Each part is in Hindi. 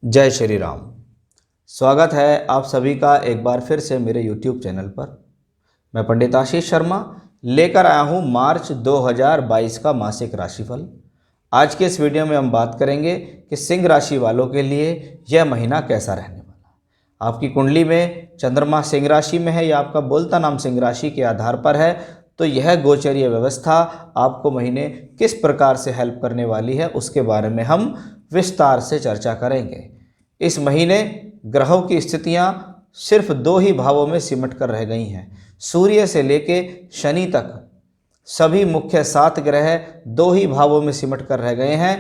जय श्री राम। स्वागत है आप सभी का एक बार फिर से मेरे YouTube चैनल पर। मैं पंडित आशीष शर्मा लेकर आया हूँ मार्च 2022 का मासिक राशिफल। आज के इस वीडियो में हम बात करेंगे कि सिंह राशि वालों के लिए यह महीना कैसा रहने वाला। आपकी कुंडली में चंद्रमा सिंह राशि में है या आपका बोलता नाम सिंह राशि के आधार पर है, तो यह गोचरीय व्यवस्था आपको महीने किस प्रकार से हेल्प करने वाली है उसके बारे में हम विस्तार से चर्चा करेंगे। इस महीने ग्रहों की स्थितियां सिर्फ दो ही भावों में सिमट कर रह गई हैं। सूर्य से लेके शनि तक सभी मुख्य 7 ग्रह दो ही भावों में सिमट कर रह गए हैं।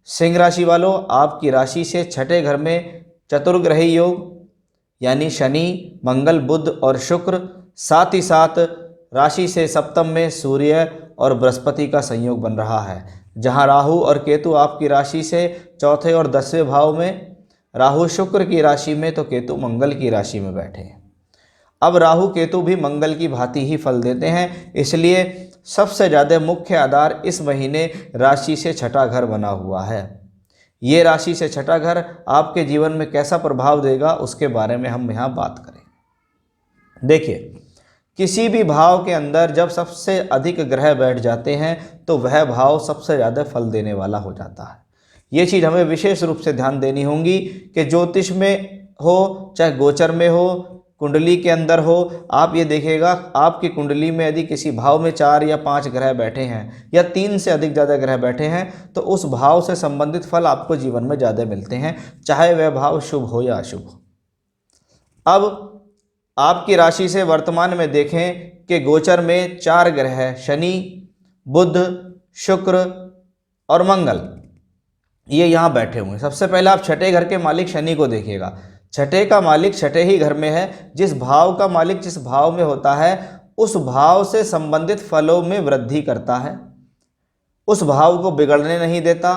सिंह राशि वालों, आपकी राशि से छठे घर में चतुर्ग्रही योग यानी शनि, मंगल, बुध और शुक्र, साथ ही साथ राशि से सप्तम में सूर्य और बृहस्पति का संयोग बन रहा है, जहां राहु और केतु आपकी राशि से चौथे और 10वें भाव में, राहु शुक्र की राशि में तो केतु मंगल की राशि में बैठे हैं। अब राहु केतु भी मंगल की भांति ही फल देते हैं, इसलिए सबसे ज़्यादा मुख्य आधार इस महीने राशि से छठा घर बना हुआ है। ये राशि से छठा घर आपके जीवन में कैसा प्रभाव देगा उसके बारे में हम यहाँ बात करें। देखिए, किसी भी भाव के अंदर जब सबसे अधिक ग्रह बैठ जाते हैं तो वह भाव सबसे ज़्यादा फल देने वाला हो जाता है। ये चीज़ हमें विशेष रूप से ध्यान देनी होगी कि ज्योतिष में हो चाहे गोचर में हो, कुंडली के अंदर हो, आप ये देखिएगा आपकी कुंडली में यदि किसी भाव में 4 या 5 ग्रह बैठे हैं या 3 से अधिक ज़्यादा ग्रह बैठे हैं तो उस भाव से संबंधित फल आपको जीवन में ज़्यादा मिलते हैं, चाहे वह भाव शुभ हो या अशुभ हो। अब आपकी राशि से वर्तमान में देखें कि गोचर में 4 ग्रह है, शनि, बुध, शुक्र और मंगल, ये यहाँ बैठे हुए हैं। सबसे पहले आप छठे घर के मालिक शनि को देखिएगा। छठे का मालिक छठे ही घर में है। जिस भाव का मालिक जिस भाव में होता है उस भाव से संबंधित फलों में वृद्धि करता है, उस भाव को बिगड़ने नहीं देता।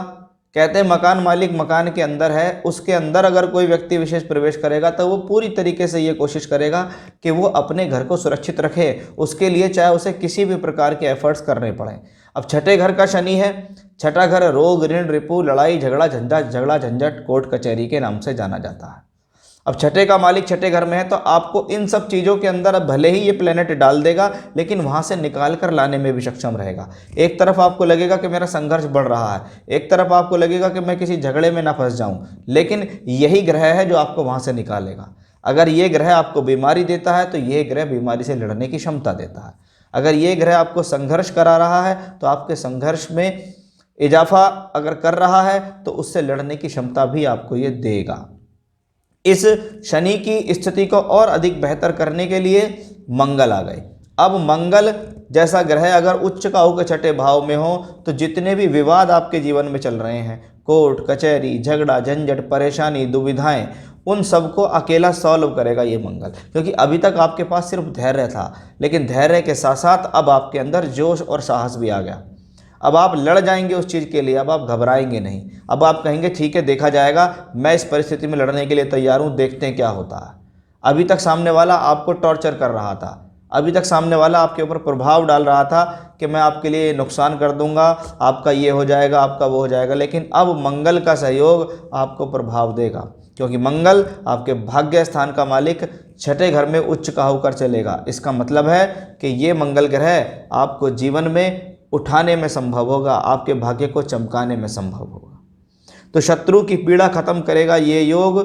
कहते हैं मकान मालिक मकान के अंदर है, उसके अंदर अगर कोई व्यक्ति विशेष प्रवेश करेगा तो वो पूरी तरीके से ये कोशिश करेगा कि वो अपने घर को सुरक्षित रखे, उसके लिए चाहे उसे किसी भी प्रकार के एफर्ट्स करने पड़े। अब छठे घर का शनि है, छठा घर रोग, ऋण, रिपु, लड़ाई झगड़ा झंझट, कोर्ट कचहरी के नाम से जाना जाता है। अब छठे का मालिक छठे घर में है तो आपको इन सब चीज़ों के अंदर अब भले ही ये प्लेनेट डाल देगा लेकिन वहाँ से निकाल कर लाने में भी सक्षम रहेगा। एक तरफ आपको लगेगा कि मेरा संघर्ष बढ़ रहा है, एक तरफ आपको लगेगा कि मैं किसी झगड़े में ना फंस जाऊँ, लेकिन यही ग्रह है जो आपको वहाँ से निकालेगा। अगर ये ग्रह आपको बीमारी देता है तो ये ग्रह बीमारी से लड़ने की क्षमता देता है। अगर ये ग्रह आपको संघर्ष करा रहा है तो आपके संघर्ष में इजाफा अगर कर रहा है तो उससे लड़ने की क्षमता भी आपको ये देगा। इस शनि की स्थिति को और अधिक बेहतर करने के लिए मंगल आ गए। अब मंगल जैसा ग्रह अगर उच्च का होकर छठे भाव में हो तो जितने भी विवाद आपके जीवन में चल रहे हैं, कोर्ट कचहरी, झगड़ा झंझट, परेशानी, दुविधाएं, उन सबको अकेला सॉल्व करेगा ये मंगल। क्योंकि अभी तक आपके पास सिर्फ धैर्य था, लेकिन धैर्य के साथ साथ अब आपके अंदर जोश और साहस भी आ गया। अब आप लड़ जाएंगे उस चीज़ के लिए, अब आप घबराएंगे नहीं। अब आप कहेंगे ठीक है, देखा जाएगा, मैं इस परिस्थिति में लड़ने के लिए तैयार हूँ, देखते हैं क्या होता है। अभी तक सामने वाला आपको टॉर्चर कर रहा था, अभी तक सामने वाला आपके ऊपर प्रभाव डाल रहा था कि मैं आपके लिए नुकसान कर दूंगा, आपका ये हो जाएगा, आपका वो हो जाएगा, लेकिन अब मंगल का सहयोग आपको प्रभाव देगा। क्योंकि मंगल आपके भाग्य स्थान का मालिक छठे घर में उच्च का होकर चलेगा। इसका मतलब है कि ये मंगल ग्रह आपको जीवन में उठाने में संभव होगा, आपके भाग्य को चमकाने में संभव होगा। तो शत्रु की पीड़ा खत्म करेगा ये योग,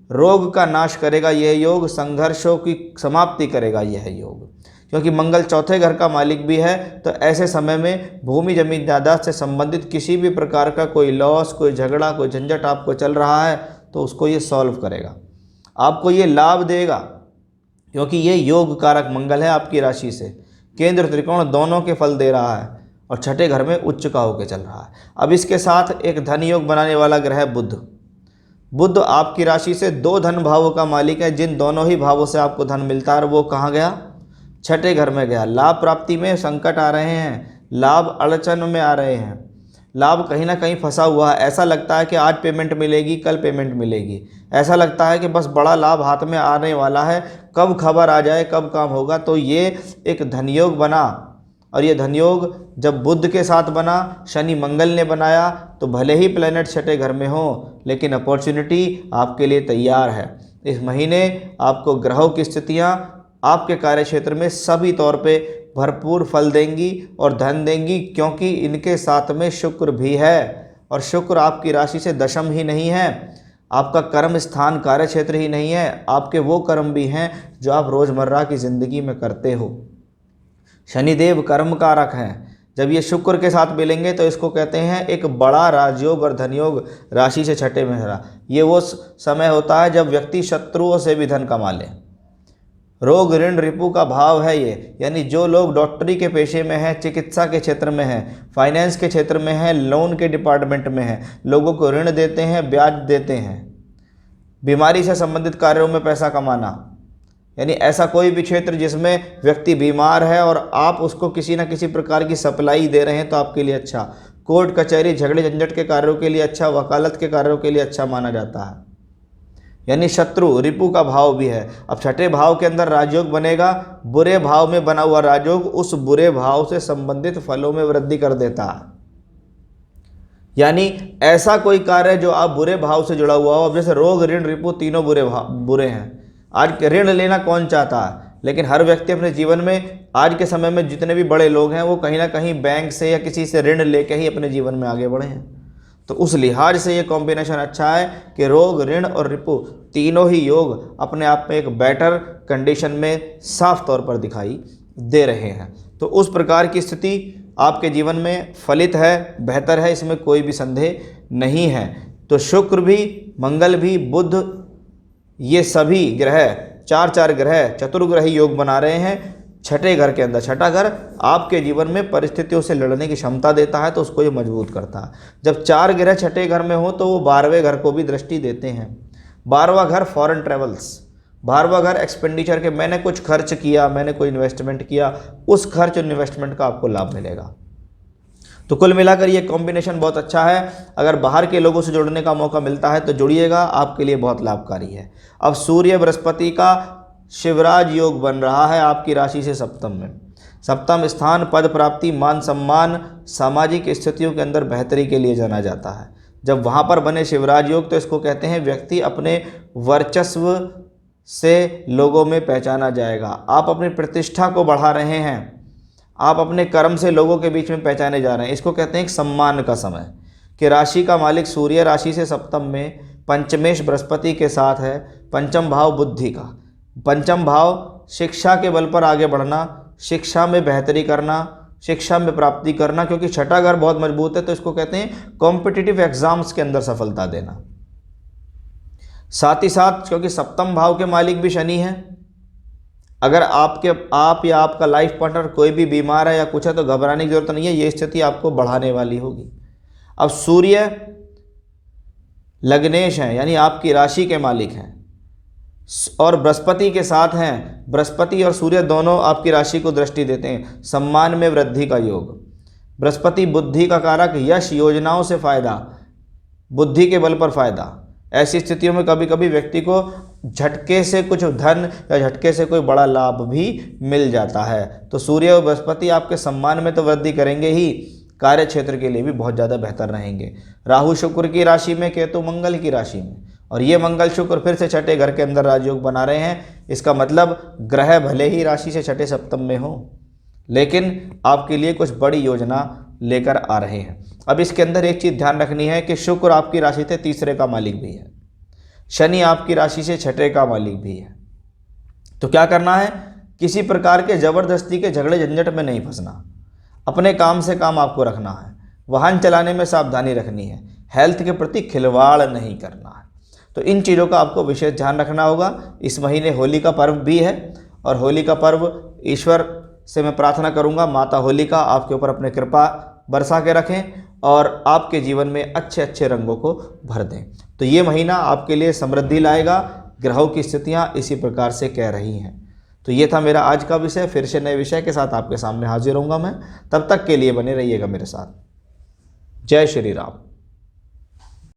रोग का नाश करेगा यह योग, संघर्षों की समाप्ति करेगा यह योग। क्योंकि मंगल चौथे घर का मालिक भी है तो ऐसे समय में भूमि जमीन जायदाद से संबंधित किसी भी प्रकार का कोई लॉस, कोई झगड़ा, कोई झंझट आपको चल रहा है तो उसको ये सॉल्व करेगा, आपको ये लाभ देगा। क्योंकि ये योग कारक मंगल है, आपकी राशि से केंद्र त्रिकोण दोनों के फल दे रहा है और छठे घर में उच्च का होकर चल रहा है। अब इसके साथ एक धन योग बनाने वाला ग्रह बुध। बुध आपकी राशि से 2 धन भावों का मालिक है, जिन दोनों ही भावों से आपको धन मिलता है। वो कहाँ गया? छठे घर में गया। लाभ प्राप्ति में संकट आ रहे हैं, लाभ अड़चन में आ रहे हैं, लाभ कहीं ना कहीं फंसा हुआ है। ऐसा लगता है कि आज पेमेंट मिलेगी, कल पेमेंट मिलेगी, ऐसा लगता है कि बस बड़ा लाभ हाथ में आने वाला है, कब खबर आ जाए, कब काम होगा। तो ये एक धनयोग बना और ये धन योग जब बुध के साथ बना, शनि मंगल ने बनाया, तो भले ही प्लेनेट छठे घर में हो लेकिन अपॉर्चुनिटी आपके लिए तैयार है। इस महीने आपको ग्रहों की स्थितियाँ आपके कार्य क्षेत्र में सभी तौर पे भरपूर फल देंगी और धन देंगी, क्योंकि इनके साथ में शुक्र भी है। और शुक्र आपकी राशि से दशम ही नहीं है, आपका कर्म स्थान कार्य क्षेत्र ही नहीं है, आपके वो कर्म भी हैं जो आप रोज़मर्रा की ज़िंदगी में करते हो। शनिदेव कर्म कारक हैं। जब ये शुक्र के साथ मिलेंगे तो इसको कहते हैं एक बड़ा राजयोग और धनयोग राशि से छठे में रहा। ये वो समय होता है जब व्यक्ति शत्रुओं से भी धन कमा ले। रोग ऋण रिपु का भाव है ये, यानी जो लोग डॉक्टरी के पेशे में हैं, चिकित्सा के क्षेत्र में हैं, फाइनेंस के क्षेत्र में हैं, लोन के डिपार्टमेंट में हैं, लोगों को ऋण देते हैं, ब्याज देते हैं, बीमारी से संबंधित कार्यों में पैसा कमाना, यानी ऐसा कोई भी क्षेत्र जिसमें व्यक्ति बीमार है और आप उसको किसी न किसी प्रकार की सप्लाई दे रहे हैं तो आपके लिए अच्छा। कोर्ट कचहरी झगड़े झंझट के कार्यों के लिए अच्छा, वकालत के कार्यों के लिए अच्छा माना जाता है। यानी शत्रु रिपु का भाव भी है। अब छठे भाव के अंदर राजयोग बनेगा, बुरे भाव में बना हुआ राजयोग उस बुरे भाव से संबंधित फलों में वृद्धि कर देता है। यानी ऐसा कोई कार्य जो आप बुरे भाव से जुड़ा हुआ हो, अब जैसे रोग ऋण रिपु तीनों बुरे हैं। आज ऋण लेना कौन चाहता है, लेकिन हर व्यक्ति अपने जीवन में आज के समय में जितने भी बड़े लोग हैं वो कहीं ना कहीं बैंक से या किसी से ऋण लेके ही अपने जीवन में आगे बढ़े हैं। तो उस लिहाज से ये कॉम्बिनेशन अच्छा है कि रोग ऋण और रिपु तीनों ही योग अपने आप में एक बेटर कंडीशन में साफ तौर पर दिखाई दे रहे हैं। तो उस प्रकार की स्थिति आपके जीवन में फलित है, बेहतर है, इसमें कोई भी संदेह नहीं है। तो शुक्र भी, मंगल भी, बुध, ये सभी ग्रह चार ग्रह चतुर्ग्रही योग बना रहे हैं छठे घर के अंदर। छठा घर आपके जीवन में परिस्थितियों से लड़ने की क्षमता देता है, तो उसको ये मजबूत करता है। जब 4 ग्रह छठे घर में हो तो वो 12वें घर को भी दृष्टि देते हैं। 12वां घर फॉरेन ट्रेवल्स, 12वां घर एक्सपेंडिचर के, मैंने कुछ खर्च किया, मैंने कोई इन्वेस्टमेंट किया, उस खर्च और इन्वेस्टमेंट का आपको लाभ मिलेगा। तो कुल मिलाकर ये कॉम्बिनेशन बहुत अच्छा है। अगर बाहर के लोगों से जुड़ने का मौका मिलता है तो जुड़िएगा, आपके लिए बहुत लाभकारी है। अब सूर्य बृहस्पति का शिवराज योग बन रहा है आपकी राशि से सप्तम में। सप्तम स्थान पद प्राप्ति, मान सम्मान, सामाजिक स्थितियों के अंदर बेहतरी के लिए जाना जाता है। जब वहाँ पर बने शिवराज योग तो इसको कहते हैं व्यक्ति अपने वर्चस्व से लोगों में पहचाना जाएगा। आप अपनी प्रतिष्ठा को बढ़ा रहे हैं, आप अपने कर्म से लोगों के बीच में पहचाने जा रहे हैं। इसको कहते हैं एक सम्मान का समय। कि राशि का मालिक सूर्य राशि से सप्तम में पंचमेश बृहस्पति के साथ है। पंचम भाव बुद्धि का, पंचम भाव शिक्षा के बल पर आगे बढ़ना, शिक्षा में बेहतरी करना, शिक्षा में प्राप्ति करना, क्योंकि छठा घर बहुत मजबूत है तो इसको कहते हैं कॉम्पिटिटिव एग्जाम्स के अंदर सफलता देना। साथ ही साथ क्योंकि सप्तम भाव के मालिक भी शनि है, अगर आप या आपका लाइफ पार्टनर कोई भी बीमार है या कुछ है तो घबराने की जरूरत नहीं है, ये स्थिति आपको बढ़ाने वाली होगी। अब सूर्य लग्नेश हैं, यानी आपकी राशि के मालिक हैं और बृहस्पति के साथ हैं। बृहस्पति और सूर्य दोनों आपकी राशि को दृष्टि देते हैं। सम्मान में वृद्धि का योग, बृहस्पति बुद्धि का कारक, यश, योजनाओं से फायदा, बुद्धि के बल पर फायदा। ऐसी स्थितियों में कभी कभी व्यक्ति को झटके से कुछ धन या झटके से कोई बड़ा लाभ भी मिल जाता है। तो सूर्य और बृहस्पति आपके सम्मान में तो वृद्धि करेंगे ही, कार्य क्षेत्र के लिए भी बहुत ज़्यादा बेहतर रहेंगे। राहु शुक्र की राशि में, केतु मंगल की राशि में, और ये मंगल शुक्र फिर से छठे घर के अंदर राजयोग बना रहे हैं। इसका मतलब ग्रह भले ही राशि से छठे सप्तम में हो, लेकिन आपके लिए कुछ बड़ी योजना लेकर आ रहे हैं। अब इसके अंदर एक चीज़ ध्यान रखनी है कि शुक्र आपकी राशि से तीसरे का मालिक भी है, शनि आपकी राशि से छठे का मालिक भी है। तो क्या करना है, किसी प्रकार के ज़बरदस्ती के झगड़े झंझट में नहीं फंसना, अपने काम से काम आपको रखना है, वाहन चलाने में सावधानी रखनी है, हेल्थ के प्रति खिलवाड़ नहीं करना है। तो इन चीज़ों का आपको विशेष ध्यान रखना होगा। इस महीने होली का पर्व भी है और होली का पर्व ईश्वर से मैं प्रार्थना करूंगा माता होलिका आपके ऊपर अपने कृपा बरसा के रखें और आपके जीवन में अच्छे अच्छे रंगों को भर दें। तो ये महीना आपके लिए समृद्धि लाएगा, ग्रहों की स्थितियाँ इसी प्रकार से कह रही हैं। तो ये था मेरा आज का विषय। फिर से नए विषय के साथ आपके सामने हाजिर होऊंगा मैं। तब तक के लिए बने रहिएगा मेरे साथ। जय श्री राम।